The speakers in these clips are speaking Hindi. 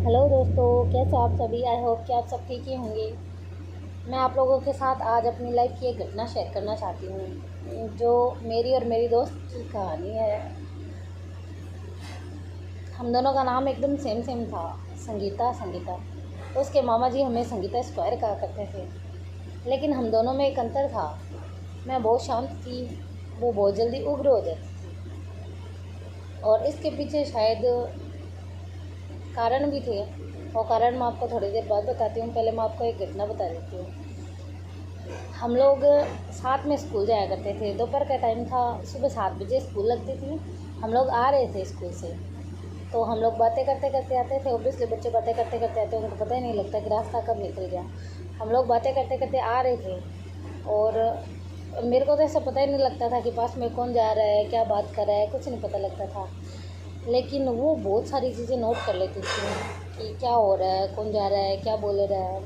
हेलो दोस्तों, कैसे आप सभी। आई होप कि आप सब ठीक ही होंगे। मैं आप लोगों के साथ आज अपनी लाइफ की एक घटना शेयर करना चाहती हूँ जो मेरी और मेरी दोस्त की कहानी है। हम दोनों का नाम एकदम सेम सेम था, संगीता। उसके मामा जी हमें संगीता स्क्वायर कहा करते थे, लेकिन हम दोनों में एक अंतर था। मैं बहुत शांत थी, वो बहुत जल्दी उग्र हो जाती थी, और इसके पीछे शायद कारण भी थे। और कारण मैं आपको थोड़ी देर बाद बताती हूँ। पहले मैं आपको एक घटना बता देती हूँ। हम लोग साथ में स्कूल जाया करते थे। दोपहर का टाइम था, सुबह 7 बजे स्कूल लगती थी। हम लोग आ रहे थे स्कूल से, तो हम लोग बातें करते करते आते थे। ओब्वियसली बच्चे बातें करते करते आते हैं, उनको पता ही नहीं लगता कि रास्ता कब निकल गया। हम लोग बातें करते करते आ रहे थे, और मेरे को तो ऐसा पता ही नहीं लगता था कि पास में कौन जा रहा है, क्या बात कर रहा है, कुछ नहीं पता लगता था। लेकिन वो बहुत सारी चीज़ें नोट कर लेती थी कि क्या हो रहा है, कौन जा रहा है, क्या बोल रहा है।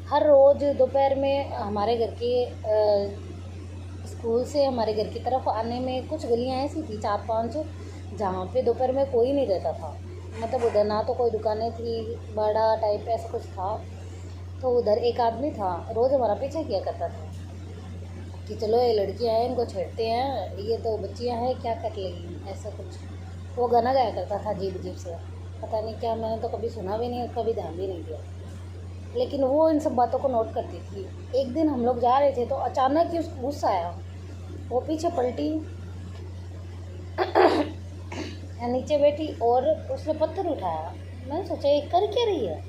हर रोज़ दोपहर में हमारे घर के स्कूल से हमारे घर की तरफ आने में कुछ गलियां ऐसी थी, 4-5, जहाँ पे दोपहर में कोई नहीं रहता था। मतलब उधर ना तो कोई दुकानें थी, बड़ा टाइप ऐसा कुछ था। तो उधर एक आदमी था, रोज़ हमारा पीछा किया करता था कि चलो ये लड़कियां हैं, इनको छेड़ते हैं, ये तो बच्चियां हैं, क्या कर लेगी, ऐसा कुछ। वो गाना गाया करता था अजीब अजीब से, पता नहीं क्या। मैंने तो कभी सुना भी नहीं और कभी ध्यान भी नहीं दिया, लेकिन वो इन सब बातों को नोट करती थी। एक दिन हम लोग जा रहे थे, तो अचानक ही उसको गुस्सा आया। वो पीछे पलटी, नीचे बैठी और उसने पत्थर उठाया। मैंने सोचा ये कर क्या रही है।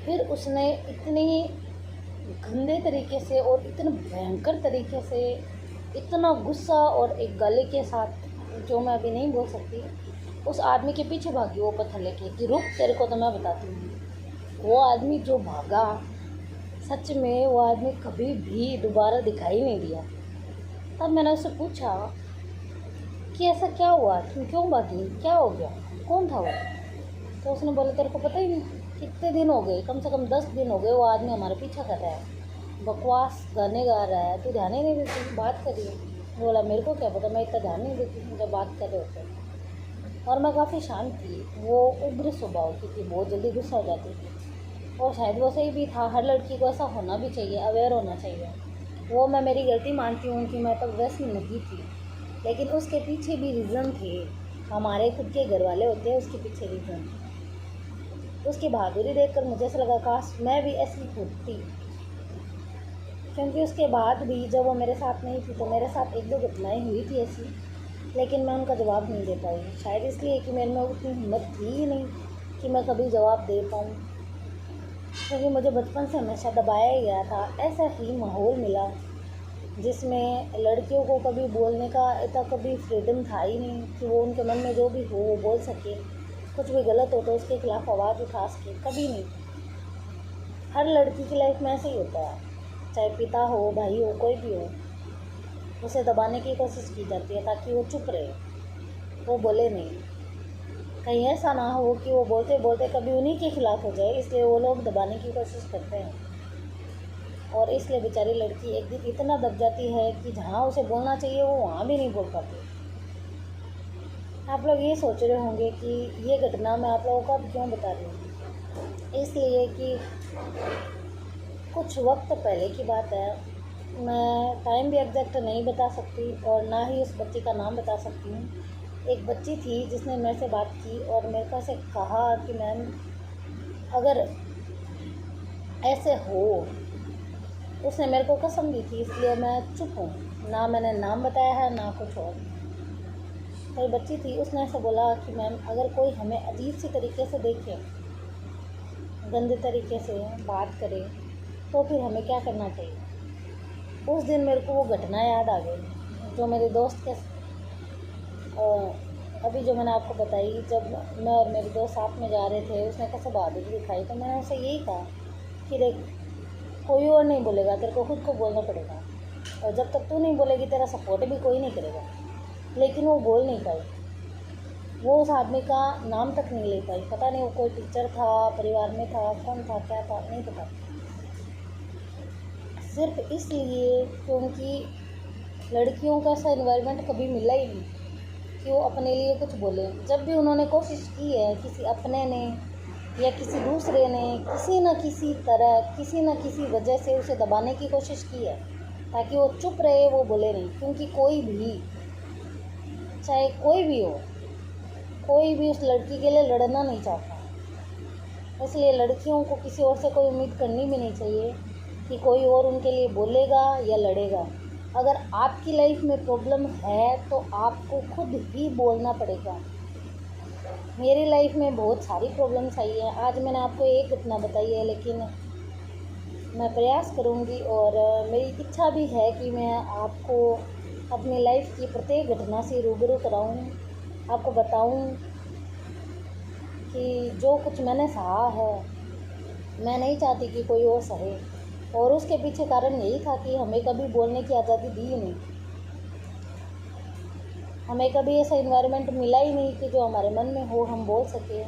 फिर उसने इतनी गंदे तरीके से और इतने भयंकर तरीके से, इतना गुस्सा और एक गाली के साथ, जो मैं अभी नहीं बोल सकती, उस आदमी के पीछे भागी वो पत्थर लेके कि रुक, तेरे को तो मैं बताती हूँ। वो आदमी जो भागा, सच में वो आदमी कभी भी दोबारा दिखाई नहीं दिया। तब मैंने उससे पूछा कि ऐसा क्या हुआ, तुम क्यों भागी, क्या हो गया, कौन था वो। तो उसने बोला तेरे को पता ही नहीं, कितने दिन हो गए, कम से कम 10 दिन हो गए वो आदमी हमारा पीछा कर रहा है, बकवास गाने गा रहा है, तू ध्यान ही नहीं देती, बात कर रही है। बोला मेरे को क्या पता, मैं इतना ध्यान नहीं देती जब बात कर रहे होते। और मैं काफ़ी शांत थी। वो उग्र स्वभाव की थी, बहुत जल्दी गुस्सा हो जाती थी, और शायद वो सही भी था। हर लड़की को ऐसा होना भी चाहिए, अवेयर होना चाहिए। वो मैं मेरी गलती मानती हूँ कि मैं तब वैसी नहीं थी, लेकिन उसके पीछे भी रीज़न थे। हमारे खुद के घर वाले होते हैं उसके पीछे रीज़न। उसकी बहादुरी देखकर मुझे ऐसा लगा काश मैं भी ऐसी होती। क्योंकि उसके बाद भी जब वो मेरे साथ नहीं थी, तो मेरे साथ 1-2 घटनाएं हुई थी ऐसी, लेकिन मैं उनका जवाब नहीं दे पाई। शायद इसलिए कि मेरे में उतनी हिम्मत थी ही नहीं कि मैं कभी जवाब दे पाऊँ, क्योंकि मुझे बचपन से हमेशा दबाया ही गया था। ऐसा ही माहौल मिला जिसमें लड़कियों को कभी बोलने का इतना कभी फ्रीडम था ही नहीं कि वो उनके मन में जो भी हो वो बोल सके। कुछ भी गलत हो तो उसके खिलाफ आवाज़ उठा सके, कभी नहीं। हर लड़की की लाइफ में ऐसे ही होता है, चाहे पिता हो, भाई हो, कोई भी हो, उसे दबाने की कोशिश की जाती है ताकि वो चुप रहे, वो बोले नहीं। कहीं ऐसा ना हो कि वो बोलते बोलते कभी उन्हीं के खिलाफ हो जाए, इसलिए वो लोग दबाने की कोशिश करते हैं। और इसलिए बेचारी लड़की एक दिन इतना दब जाती है कि जहाँ उसे बोलना चाहिए वो वहाँ भी नहीं बोल पाती। आप लोग ये सोच रहे होंगे कि ये घटना मैं आप लोगों को अब क्यों बता रही हूँ। इसलिए कि कुछ वक्त पहले की बात है। मैं टाइम भी एग्जैक्ट नहीं बता सकती, और ना ही उस बच्ची का नाम बता सकती हूँ। एक बच्ची थी जिसने मेरे से बात की और मेरे को से कहा कि मैम अगर ऐसे हो, उसने मेरे को कसम दी थी, इसलिए मैं चुप हूँ। ना मैंने नाम बताया है ना कुछ और। कोई बच्ची थी, उसने ऐसे बोला कि मैम अगर कोई हमें अजीब सी तरीके से देखे, गंदे तरीके से बात करे, तो फिर हमें क्या करना चाहिए। उस दिन मेरे को वो घटना याद आ गई जो मेरे दोस्त के अभी जो मैंने आपको बताई। जब मैं और मेरे दोस्त साथ में जा रहे थे, उसने कैसे बहादुरी दिखाई, तो मैंने उसे यही कहा कि देख, कोई और नहीं बोलेगा, तेरे को खुद को बोलना पड़ेगा, और जब तक तू नहीं बोलेगी तेरा सपोर्ट भी कोई नहीं करेगा। लेकिन वो बोल नहीं पाई, वो उस आदमी का नाम तक नहीं ले पाई। पता नहीं वो कोई टीचर था, परिवार में था, कौन था, क्या था, नहीं पता। सिर्फ इसलिए क्योंकि लड़कियों का ऐसा इन्वायरमेंट कभी मिला ही नहीं कि वो अपने लिए कुछ बोले। जब भी उन्होंने कोशिश की है किसी अपने ने या किसी दूसरे ने किसी न किसी तरह, किसी न किसी वजह से उसे दबाने की कोशिश की है ताकि वो चुप रहे, वो बोले नहीं। क्योंकि कोई भी, चाहे कोई भी हो, कोई भी उस लड़की के लिए लड़ना नहीं चाहता। इसलिए लड़कियों को किसी और से कोई उम्मीद करनी भी नहीं चाहिए कि कोई और उनके लिए बोलेगा या लड़ेगा। अगर आपकी लाइफ में प्रॉब्लम है तो आपको खुद ही बोलना पड़ेगा। मेरी लाइफ में बहुत सारी प्रॉब्लम्स आई हैं। आज मैंने आपको एक घटना बताई है, लेकिन मैं प्रयास करूंगी और मेरी इच्छा भी है कि मैं आपको अपनी लाइफ की प्रत्येक घटना से रूबरू कराऊं, आपको बताऊं कि जो कुछ मैंने सहा है मैं नहीं चाहती कि कोई और सहे। और उसके पीछे कारण यही था कि हमें कभी बोलने की आज़ादी दी ही नहीं। हमें कभी ऐसा इन्वायरमेंट मिला ही नहीं कि जो हमारे मन में हो हम बोल सकें।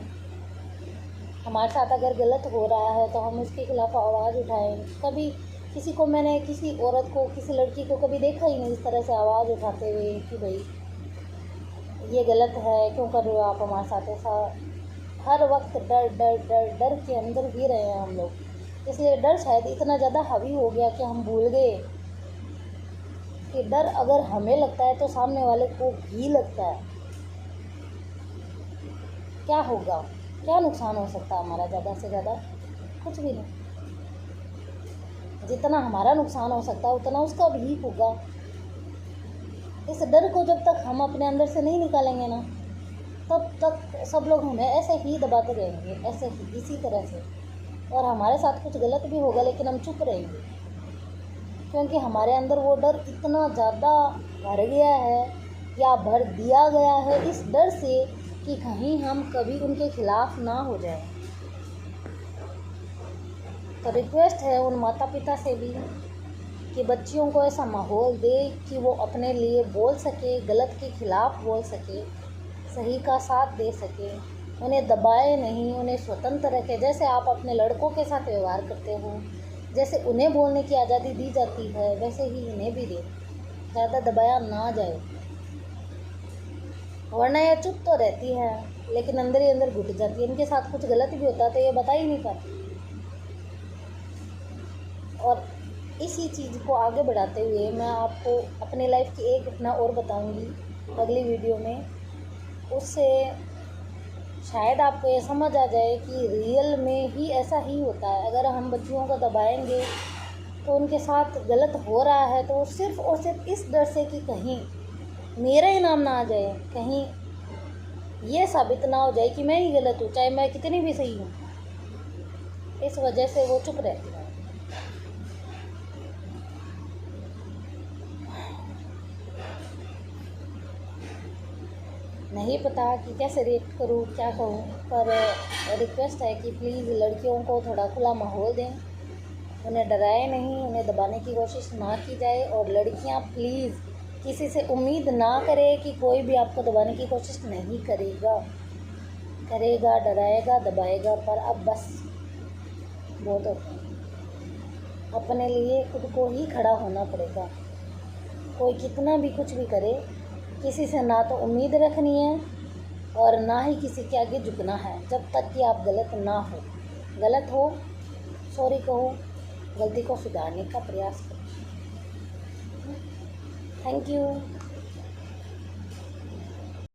हमारे साथ अगर गलत हो रहा है तो हम उसके खिलाफ़ आवाज़ उठाएं। कभी किसी को, मैंने किसी औरत को, किसी लड़की को कभी देखा ही नहीं इस तरह से आवाज़ उठाते हुए कि भाई ये गलत है, क्यों कर रहे हो आप हमारे साथ ऐसा। हर वक्त डर डर डर डर के अंदर ही रहे हैं हम लोग। इसलिए डर शायद इतना ज़्यादा हावी हो गया कि हम भूल गए कि डर अगर हमें लगता है तो सामने वाले को भी लगता है। क्या होगा, क्या नुकसान हो सकता है हमारा? ज़्यादा से ज़्यादा कुछ भी नहीं। जितना हमारा नुकसान हो सकता है उतना उसका भी होगा। इस डर को जब तक हम अपने अंदर से नहीं निकालेंगे ना, तब तक सब लोग हमें ऐसे ही दबाते रहेंगे, ऐसे ही, इसी तरह से। और हमारे साथ कुछ गलत भी होगा लेकिन हम चुप रहेंगे, क्योंकि हमारे अंदर वो डर इतना ज़्यादा भर गया है या भर दिया गया है इस डर से कि कहीं हम कभी उनके खिलाफ ना हो जाए। तो रिक्वेस्ट है उन माता पिता से भी कि बच्चियों को ऐसा माहौल दे कि वो अपने लिए बोल सके, गलत के खिलाफ बोल सके, सही का साथ दे सके। उन्हें दबाए नहीं, उन्हें स्वतंत्र रखे। जैसे आप अपने लड़कों के साथ व्यवहार करते हो, जैसे उन्हें बोलने की आज़ादी दी जाती है, वैसे ही इन्हें भी दे। ज़्यादा दबाया ना जाए, वरना ये चुप तो रहती है लेकिन अंदर ही अंदर घुट जाती है। इनके साथ कुछ गलत भी होता है तो ये बता ही नहीं पाती। और इसी चीज़ को आगे बढ़ाते हुए मैं आपको अपनी लाइफ की एक घटना और बताऊंगी अगली वीडियो में। उससे शायद आपको ये समझ आ जाए कि रियल में ही ऐसा ही होता है। अगर हम बच्चियों को दबाएंगे तो उनके साथ गलत हो रहा है तो सिर्फ़ और सिर्फ इस डर से कि कहीं मेरा ही नाम ना आ जाए, कहीं ये साबित ना हो जाए कि मैं ही गलत हूँ, चाहे मैं कितनी भी सही हूँ। इस वजह से वो चुप रहती है। नहीं पता कि कैसे रिएक्ट करूँ, क्या कहूँ, पर रिक्वेस्ट है कि प्लीज़ लड़कियों को थोड़ा खुला माहौल दें, उन्हें डराए नहीं, उन्हें दबाने की कोशिश ना की जाए। और लड़कियाँ प्लीज़ किसी से उम्मीद ना करें कि कोई भी आपको दबाने की कोशिश नहीं करेगा, डराएगा, दबाएगा। पर अब बस बहुत होता है। अपने लिए खुद को ही खड़ा होना पड़ेगा। कोई कितना भी कुछ भी करे, किसी से ना तो उम्मीद रखनी है और ना ही किसी के आगे झुकना है, जब तक कि आप गलत ना हो। गलत हो, सॉरी कहो, गलती को सुधारने का प्रयास करो। Thank you.